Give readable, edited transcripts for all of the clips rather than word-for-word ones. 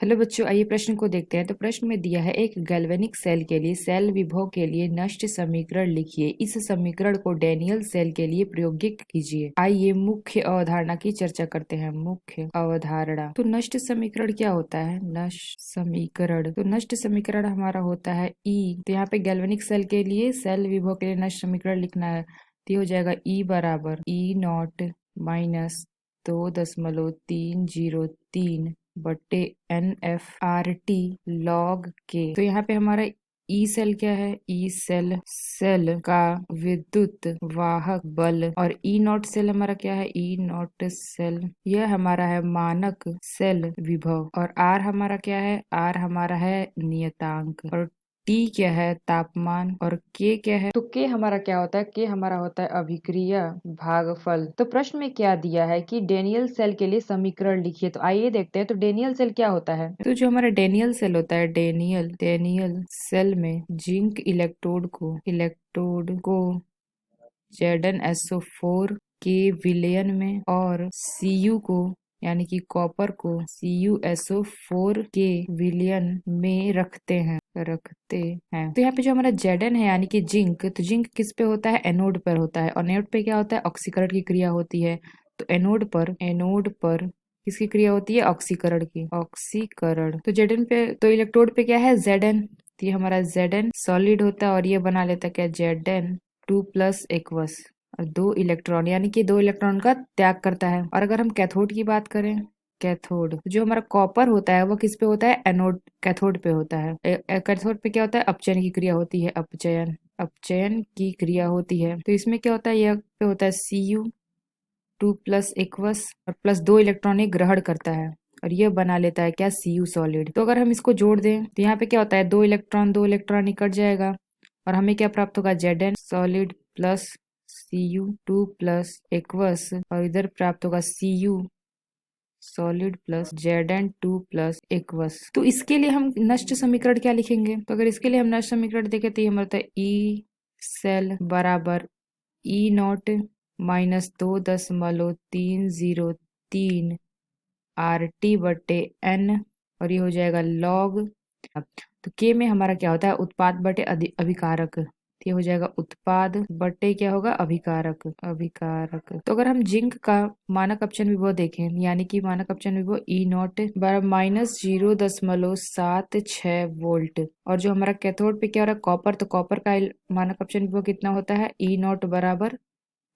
Hello बच्चों, आइए प्रश्न को देखते हैं। तो प्रश्न में दिया है एक गैल्वेनिक सेल के लिए सेल विभव के लिए नष्ट समीकरण लिखिए। इस समीकरण को डैनियल सेल के लिए प्रयोगिक कीजिए। आइए मुख्य अवधारणा की चर्चा करते हैं। मुख्य अवधारणा। तो नष्ट समीकरण क्या होता है? नष्ट समीकरण, तो नष्ट समीकरण हमारा होता है ई। तो यहाँ पे गैल्वेनिक सेल के लिए सेल विभव के लिए नष्ट समीकरण लिखना है। तो हो जाएगा ई बराबर ई नॉट माइनस 2.303 बट्टे NFRT log के। तो यहाँ पे हमारा ई सेल क्या है? ई सेल सेल का विद्युत वाहक बल, और ई नॉट सेल हमारा क्या है? ई नॉट सेल यह हमारा है मानक सेल विभव, और आर हमारा क्या है? आर हमारा है नियतांक, और टी क्या है? तापमान, और के क्या है? तो के हमारा क्या होता है? के हमारा होता है अभिक्रिया भागफल। तो प्रश्न में क्या दिया है कि डेनियल सेल के लिए समीकरण लिखिए। तो आइए देखते हैं। तो डेनियल सेल क्या होता है? तो जो हमारा डेनियल सेल होता है, डेनियल सेल में जिंक इलेक्ट्रोड को ZnSO4 के विलयन में, और Cu को यानी कि कॉपर को CuSO4 के विलयन में रखते हैं। तो यहाँ पे जो हमारा Zn है यानी कि जिंक, तो जिंक किस पे होता है? एनोड पर होता है। और एनोड पे क्या होता है? ऑक्सीकरण की क्रिया होती है। तो एनोड पर किसकी क्रिया होती है? ऑक्सीकरण की। ऑक्सीकरण। तो Zn पे, तो इलेक्ट्रोड पे क्या है? Zn। तो ये हमारा Zn सॉलिड होता है, और ये बना लेता है क्या? Zn2+ एक्वस, और 2 इलेक्ट्रॉन यानी कि 2 इलेक्ट्रॉन का त्याग करता है। और अगर हम कैथोड की बात करें, कैथोड, जो हमारा कॉपर होता है वो किस पे होता है? एनोड, कैथोड पे होता है। कैथोड पे क्या होता है? अपचयन की क्रिया होती है। अपचयन की क्रिया होती है। तो इसमें क्या होता है? यह पे होता है Cu2+ एक्वस, और प्लस 2 इलेक्ट्रॉन ग्रहण करता है, और ये बना लेता है क्या? Cu solid. तो अगर हम इसको जोड़ दें तो यहाँ पे क्या होता है? 2 इलेक्ट्रॉन निकट जाएगा, और हमें क्या प्राप्त होगा? Zn solid plus Cu2+ aqueous, और इधर प्राप्त होगा Cu solid plus Zn2+ aqueous. तो इसके लिए हम नष्ट समीकरण क्या लिखेंगे? तो अगर इसके लिए हम नष्ट समीकरण देखें तो ये हमारा ई सेल बराबर ई नॉट माइनस 2.303 RT बटे N, और ये हो जाएगा लॉग। तो के में हमारा क्या होता है? उत्पाद बटे अभिकारक। तो ये हो जाएगा उत्पाद बटे क्या होगा? अभिकारक। तो अगर हम जिंक का मानक अपचयन विभव देखें, यानी कि मानक अपचयन विभव ई नॉट बराबर -0.76 वोल्ट, और जो हमारा कैथोड पे क्या हो रहा है? कॉपर, तो कॉपर का मानक अपचयन विभव कितना होता है? ई नॉट बराबर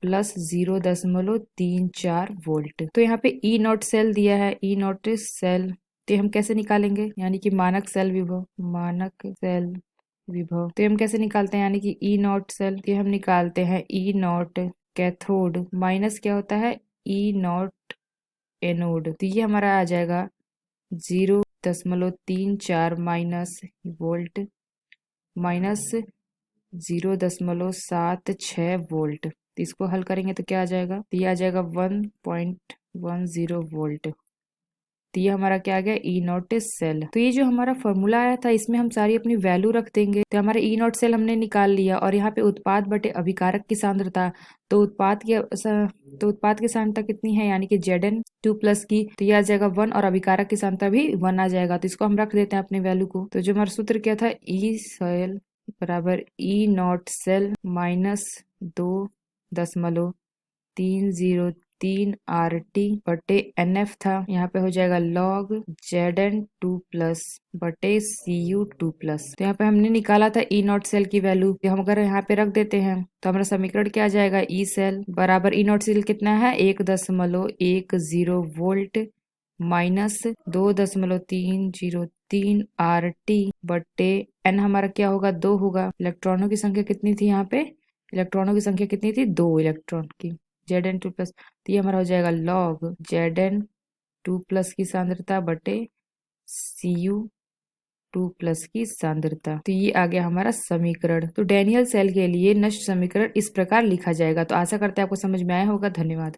+0.34 वोल्ट। तो यहाँ पे ई नॉट सेल दिया है, ई नॉट सेल, तो हम कैसे निकालेंगे? यानी कि मानक सेल विभव तो हम कैसे निकालते हैं? यानी कि ई नॉट सेल, तो हम निकालते हैं ई नॉट कैथोड माइनस क्या होता है? ई नॉट एनोड। तो ये हमारा आ जाएगा 0.34 माइनस वोल्ट माइनस 0.76 वोल्ट। तो इसको हल करेंगे तो क्या आ जाएगा? तो ये आ जाएगा 1.10 वोल्ट। तो ये हमारा क्या आ गया? ई नॉट सेल। तो ये जो हमारा फॉर्मूला आया था, इसमें हम सारी अपनी वैल्यू रख देंगे। तो हमारा ई नॉट सेल हमने निकाल लिया, और यहाँ पे उत्पाद बटे अभिकारक की सांद्रता, तो उत्पाद की सांद्रता कितनी है? यानी कि Zn2+ की, तो ये आ जाएगा 1, और अभिकारक की सांद्रता भी 1 आ जाएगा। तो इसको हम रख देते हैं अपने वैल्यू को। तो जो हमारा सूत्र क्या था? ई सेल बराबर ई नॉट सेल माइनस 2.303 बटे NF था। यहाँ पे हो जाएगा log Zn2+ बटे Cu2+। तो यहाँ पे हमने निकाला था ई नॉट सेल की वैल्यू, तो हम अगर यहाँ पे रख देते हैं तो हमारा समीकरण क्या आ जाएगा? ई सेल बराबर ई नॉट सेल कितना है? 1.10 वोल्ट माइनस 2.303 RT बटे N हमारा क्या होगा? 2 होगा। इलेक्ट्रॉनों की संख्या कितनी थी यहाँ पे? इलेक्ट्रॉनों की संख्या कितनी थी? 2 इलेक्ट्रॉन की। Zn2+, तो ये हमारा हो जाएगा log Zn2+ की सांद्रता बटे Cu2+ की सांद्रता। तो ये आ गया हमारा समीकरण। तो डेनियल सेल के लिए नष्ट समीकरण इस प्रकार लिखा जाएगा। तो आशा करते हैं आपको समझ में आया होगा। धन्यवाद।